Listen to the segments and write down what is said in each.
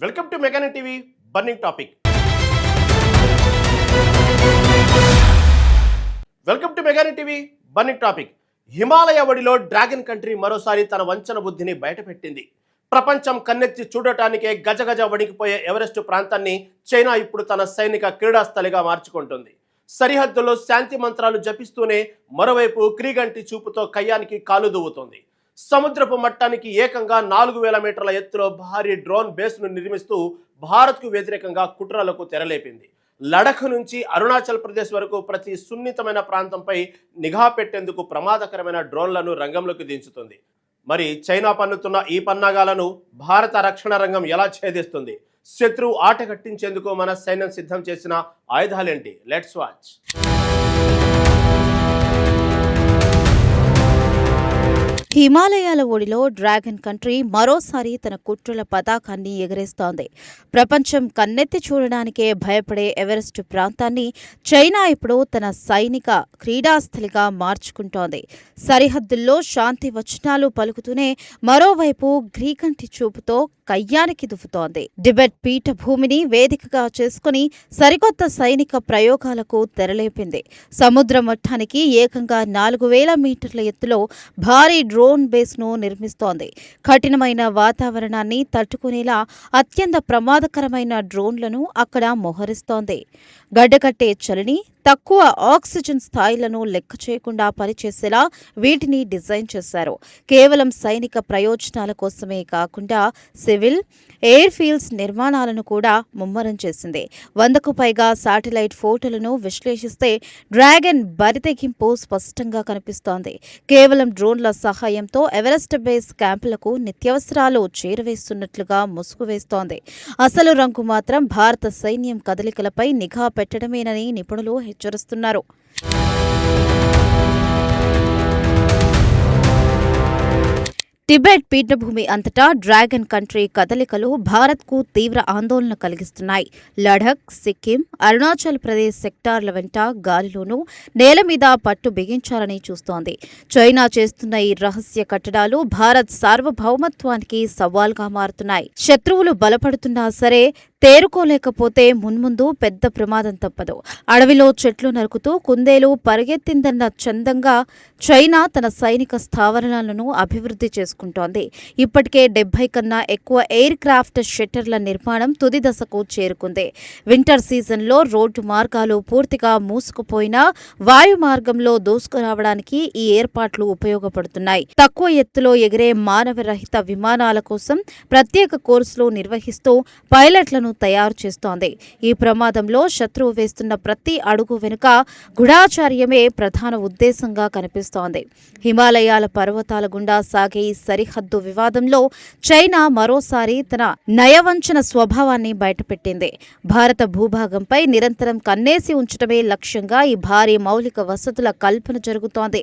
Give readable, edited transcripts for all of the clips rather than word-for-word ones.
Welcome to Meganet TV burning topic. Welcome to Meganet TV burning topic. Himalaya ఒడిలో dragon country మరోసారి తన వంచన బుద్ధిని బయటపెట్టింది. ప్రపంచం కన్నెత్తి చూడటానికే గజగజ వణికిపోయే ఎవరెస్ట్ ప్రాంతాన్ని చైనా ఇప్పుడు తన సైనిక క్రీడాస్థలిగా మార్చుకుంటుంది. సరిహద్దులో శాంతి మంత్రాలు జపిస్తూనే మరోవైపు క్రీగంటి చూపుతో కయ్యానికి కాలు దువ్వుతోంది. సముద్రపు మట్టానికి ఏకంగా 4000 మీటర్ల ఎత్తులో భారీ డ్రోన్ బేస్ను నిర్మిస్తూ భారత్కు వ్యతిరేకంగా కుట్రలకు తెరలేపింది. లడఖ్ నుంచి అరుణాచల్ ప్రదేశ్ వరకు ప్రతి సున్నితమైన ప్రాంతంపై నిఘా పెట్టేందుకు ప్రమాదకరమైన డ్రోన్లను రంగంలోకి దించుతుంది. మరి చైనా పన్నుతున్న ఈ పన్నాగాలను భారత రక్షణ రంగం ఎలా ఛేదిస్తుంది? శత్రువు ఆట కట్టించేందుకు మన సైన్యం సిద్ధం చేసిన ఆయుధాలేంటి? Let's watch. హిమాలయాల ఒడిలో డ్రాగన్ కంట్రీ మరోసారి తన కుట్రల పతాకాన్ని ఎగరేస్తోంది. ప్రపంచం కన్నెత్తి చూడడానికే భయపడే ఎవరెస్ట్ ప్రాంతాన్ని చైనా ఇప్పుడు తన సైనిక క్రీడాస్థలిగా మార్చుకుంటోంది. సరిహద్దుల్లో శాంతి వచనాలు పలుకుతూనే మరోవైపు గ్రీకంటి చూపుతో కయ్యానికి దువ్వుతోంది. టిబెట్ పీఠభూమిని వేదికగా చేసుకుని సరికొత్త సైనిక ప్రయోగాలకు తెరలేపింది. సముద్ర మట్టానికి ఏకంగా 4000 మీటర్ల ఎత్తులో భారీ డ్రోన్ బేస్ ను నిర్మిస్తోంది. కఠినమైన వాతావరణాన్ని తట్టుకునేలా అత్యంత ప్రమాదకరమైన డ్రోన్లను అక్కడ మోహరిస్తోంది. గడ్డకట్టే చలిని, తక్కువ ఆక్సిజన్ స్థాయిలను లెక్క చేయకుండా పనిచేసేలా వీటిని డిజైన్ చేశారు. కేవలం సైనిక ప్రయోజనాల కోసమే కాకుండా సివిల్, ఎయిర్ ఫీల్డ్స్ నిర్మాణాలను కూడా ముమ్మరం చేసింది. 100కు పైగా శాటిలైట్ ఫోటోలను విశ్లేషిస్తే డ్రాగన్ బరితెగింపు స్పష్టంగా కనిపిస్తోంది. కేవలం డ్రోన్ల సహాయంతో ఎవరెస్ట్ బేస్ క్యాంపులకు నిత్యావసరాలు చేరవేస్తున్నట్లుగా ముసుగు వేస్తోంది. అసలు రంగు మాత్రం భారత సైన్యం కదలికలపై నిఘా పెట్టడమేనని నిపుణులు హెచ్చరిస్తున్నారు. టిబెట్ పీఠభూమి అంతటా డ్రాగన్ కంట్రీ కదలికలు భారత్కు తీవ్ర ఆందోళన కలిగిస్తున్నాయి. లడఖ్, సిక్కిం, అరుణాచల్ ప్రదేశ్ సెక్టార్ల వెంట గాలిలోనూ నేల మీద పట్టు బిగించాలని చూస్తోంది. చైనా చేస్తున్న ఈ రహస్య కట్టడాలు భారత్ సార్వభౌమత్వానికి సవాల్గా మారుతున్నాయి. శత్రువులు బలపడుతున్నా సరే తేరుకోలేకపోతే మున్ముందు పెద్ద ప్రమాదం తప్పదు. అడవిలో చెట్లు నరుకుతూ కుందేలు పరిగెత్తిందన్న చందంగా చైనా తన సైనిక స్థావరాలను అభివృద్ధి చేసుకుంటోంది. ఇప్పటికే 70 కన్నా ఎక్కువ ఎయిర్ క్రాఫ్ట్ షెట్టర్ల నిర్మాణం తుది దశకు చేరుకుంది. వింటర్ సీజన్లో రోడ్డు మార్గాలు పూర్తిగా మూసుకుపోయినా వాయు మార్గంలో దూసుకురావడానికి ఈ ఏర్పాట్లు ఉపయోగపడుతున్నాయి. తక్కువ ఎత్తులో ఎగిరే మానవరహిత విమానాల కోసం ప్రత్యేక కోర్సులు నిర్వహిస్తూ పైలట్లను తయారు చేస్తోంది. ఈ ప్రమాదంలో శత్రువు వేస్తున్న ప్రతి అడుగు వెనుక గూఢాచార్యమే ప్రధాన ఉద్దేశంగా కనిపిస్తోంది. హిమాలయాల పర్వతాల గుండా సాగే ఈ సరిహద్దు వివాదంలో చైనా మరోసారి తన నయవంచన స్వభావాన్ని బయటపెట్టింది. భారత భూభాగంపై నిరంతరం కన్నేసి ఉంచడమే లక్ష్యంగా ఈ భారీ మౌలిక వసతుల కల్పన జరుగుతోంది.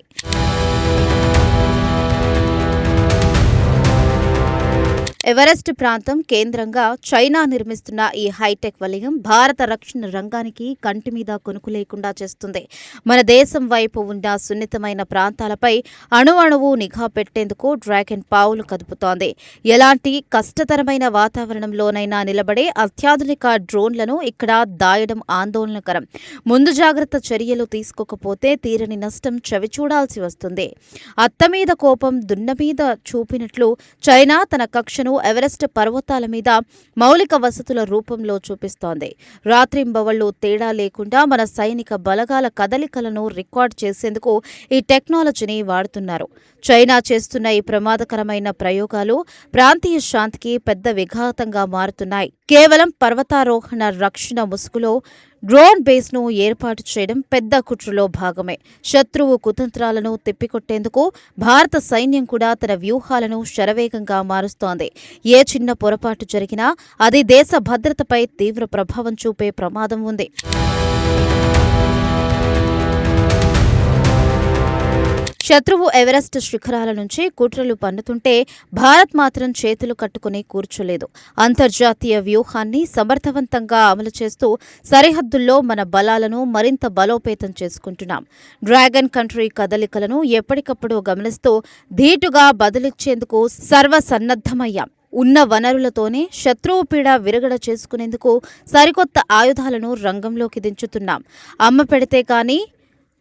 ఎవరెస్ట్ ప్రాంతం కేంద్రంగా చైనా నిర్మిస్తున్న ఈ హైటెక్ వలయం భారత రక్షణ రంగానికి కంటి మీద కొనుకు లేకుండా చేస్తుంది. మన దేశం వైపు ఉన్న సున్నితమైన ప్రాంతాలపై అణువణువు నిఘా పెట్టేందుకు డ్రాగన్ పావులు కదుపుతోంది. ఎలాంటి కష్టతరమైన వాతావరణంలోనైనా నిలబడే అత్యాధునిక డ్రోన్లను ఇక్కడ దాయడం ఆందోళనకరం. ముందు జాగ్రత్త చర్యలు తీసుకోకపోతే తీరని నష్టం చవిచూడాల్సి వస్తుంది. అత్తమీద కోపం దున్నమీద చూపినట్లు చైనా తన కక్షను ఎవరెస్ట్ పర్వతాల మీద మౌలిక వసతుల రూపంలో చూపిస్తోంది. రాత్రింబవళ్లు తేడా లేకుండా మన సైనిక బలగాల కదలికలను రికార్డ్ చేసేందుకు ఈ టెక్నాలజీని వాడుతున్నారు. చైనా చేస్తున్న ఈ ప్రమాదకరమైన ప్రయోగాలు ప్రాంతీయ శాంతికి పెద్ద విఘాతంగా మారుతున్నాయి. కేవలం పర్వతారోహణ రక్షణ ముసుగులో డ్రోన్ బేస్ ను ఏర్పాటు చేయడం పెద్ద కుట్రలో భాగమే. శత్రువు కుతంత్రాలను తిప్పికొట్టేందుకు భారత సైన్యం కూడా తన వ్యూహాలను శరవేగంగా మారుస్తోంది. ఏ చిన్న పొరపాటు జరిగినా అది దేశ భద్రతపై తీవ్ర ప్రభావం చూపే ప్రమాదం ఉంది. శత్రువు ఎవరెస్ట్ శిఖరాల నుంచి కుట్రలు పన్నుతుంటే భారత్ మాత్రం చేతులు కట్టుకుని కూర్చోలేదు. అంతర్జాతీయ వ్యూహాన్ని సమర్థవంతంగా అమలు చేస్తూ సరిహద్దుల్లో మన బలాలను మరింత బలోపేతం చేసుకుంటున్నాం. డ్రాగన్ కంట్రీ కదలికలను ఎప్పటికప్పుడు గమనిస్తూ ధీటుగా బదిలిచ్చేందుకు సర్వసన్నద్ధమయ్యాం. ఉన్న వనరులతోనే శత్రువు పీడ విరగడ చేసుకునేందుకు సరికొత్త ఆయుధాలను రంగంలోకి దించుతున్నాం. అమ్మ పెడితే కానీ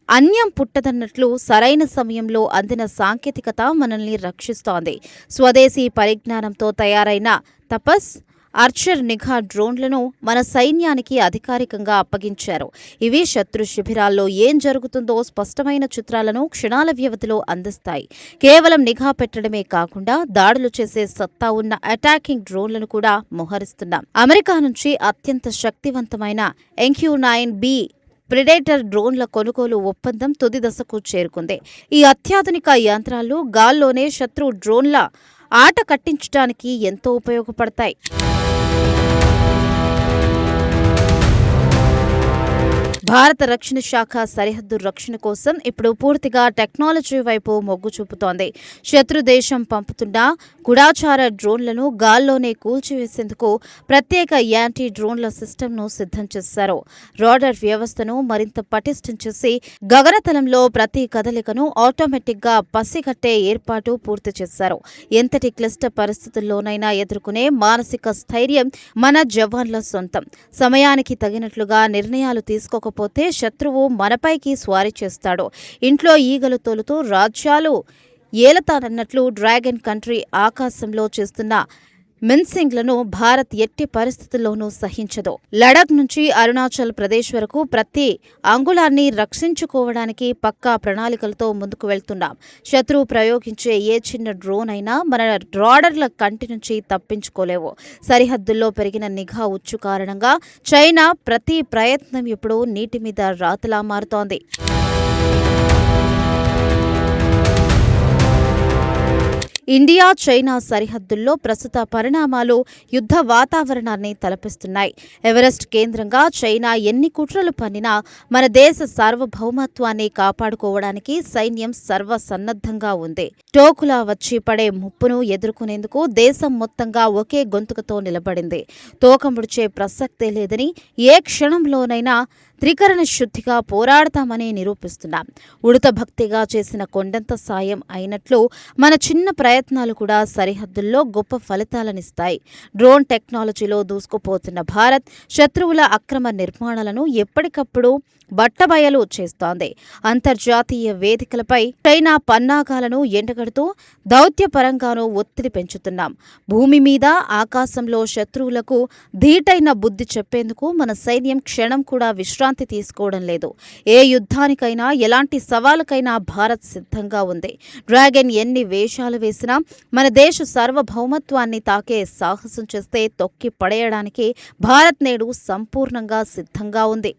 అన్యం పుట్టదన్నట్లు సరైన సమయంలో అందిన సాంకేతికత మనల్ని రక్షిస్తోంది. స్వదేశీ పరిజ్ఞానంతో తయారైన తపస్, ఆర్చర్ నిఘా డ్రోన్లను మన సైన్యానికి అధికారికంగా అప్పగించారు. ఇవి శత్రు శిబిరాల్లో ఏం జరుగుతుందో స్పష్టమైన చిత్రాలను క్షణాల వ్యవధిలో అందిస్తాయి. కేవలం నిఘా పెట్టడమే కాకుండా దాడులు చేసే సత్తా ఉన్న అటాకింగ్ డ్రోన్లను కూడా మోహరిస్తున్నాం. అమెరికా నుంచి అత్యంత శక్తివంతమైన MQ-9B ప్రెడేటర్ డ్రోన్ల కొనుగోలు ఒప్పందం తుది దశకు చేరుకుంది. ఈ అత్యాధునిక యంత్రాలు గాల్లోనే శత్రు డ్రోన్ల ఆట కట్టించడానికి ఎంతో ఉపయోగపడతాయి. భారత రక్షణ శాఖ సరిహద్దు రక్షణ కోసం ఇప్పుడు పూర్తిగా టెక్నాలజీ వైపు మొగ్గు చూపుతోంది. శత్రు దేశం పంపుతున్న గూఢచార డ్రోన్లను గాల్లోనే కూల్చివేసేందుకు ప్రత్యేక యాంటీ డ్రోన్ల సిస్టమ్ను సిద్ధం చేశారు. రాడార్ వ్యవస్థను మరింత పటిష్టం చేసి గగనతలంలో ప్రతి కదలికను ఆటోమేటిక్గా పసిగట్టే ఏర్పాటు పూర్తి చేశారు. ఎంతటి క్లిష్ట పరిస్థితుల్లోనైనా ఎదుర్కొనే మానసిక స్థైర్యం మన జవాన్ల సొంతం. సమయానికి తగినట్లుగా నిర్ణయాలు తీసుకోకపోతే శత్రువు మనపైకి స్వారీ చేస్తాడు. ఇంట్లో ఈగలు తోలుతూ రాజ్యాలు ఏలతానన్నట్లు డ్రాగన్ కంట్రీ ఆకాశంలో చేస్తున్న మిన్సింగ్లను భారత్ ఎట్టి పరిస్థితుల్లోనూ సహించదు. లడాక్ నుంచి అరుణాచల్ ప్రదేశ్ వరకు ప్రతి అంగుళాన్ని రక్షించుకోవడానికి పక్కా ప్రణాళికలతో ముందుకు వెళ్తున్నాం. శత్రువు ప్రయోగించే ఏ చిన్న డ్రోన్ అయినా మన రాడర్ల కంటి నుంచి తప్పించుకోలేవు. సరిహద్దుల్లో పెరిగిన నిఘా ఉచ్చు కారణంగా చైనా ప్రతి ప్రయత్నం ఇప్పుడు నీటి మీద రాతలా మారుతోంది. ఇండియా చైనా సరిహద్దుల్లో ప్రస్తుత పరిణామాలు యుద్ధ వాతావరణాన్ని తలపిస్తున్నాయి. ఎవరెస్ట్ కేంద్రంగా చైనా ఎన్ని కుట్రలు పన్నినా మన దేశ సార్వభౌమత్వాన్ని కాపాడుకోవడానికి సైన్యం సర్వసన్నద్ధంగా ఉంది. టోకులా వచ్చి పడే ముప్పును ఎదుర్కొనేందుకు దేశం మొత్తంగా ఒకే గొంతుకతో నిలబడింది. తోక ముడిచే ప్రసక్తే లేదని ఏ క్షణంలోనైనా త్రికరణ శుద్ధిగా పోరాడతామని నిరూపిస్తున్నాం. ఉడత భక్తిగా చేసిన కొండంత సాయం అయినట్లు మన చిన్న ప్రయత్నాలు కూడా సరిహద్దుల్లో గొప్ప ఫలితాలనిస్తాయి. డ్రోన్ టెక్నాలజీలో దూసుకుపోతున్న భారత్ శత్రువుల అక్రమ నిర్మాణాలను ఎప్పటికప్పుడు బట్టబయలు చేస్తోంది. అంతర్జాతీయ వేదికలపై చైనా పన్నాగాలను ఎండగడుతూ దౌత్యపరంగానూ ఒత్తిడి పెంచుతున్నాం. భూమి మీద ఆకాశంలో శత్రువులకు ధీటైన బుద్ధి చెప్పేందుకు మన సైన్యం క్షణం కూడా విశ్రాంతి తీసుకోవడం లేదు. ఏ యుద్ధానికైనా ఎలాంటి సవాలుకైనా భారత్ సిద్ధంగా ఉంది. డ్రాగన్ ఎన్ని వేషాలు వేసినా మన దేశ సార్వభౌమత్వాన్ని తాకే సాహసం చేస్తే తొక్కి పడేయడానికి భారత్ నేడు సంపూర్ణంగా సిద్ధంగా ఉంది.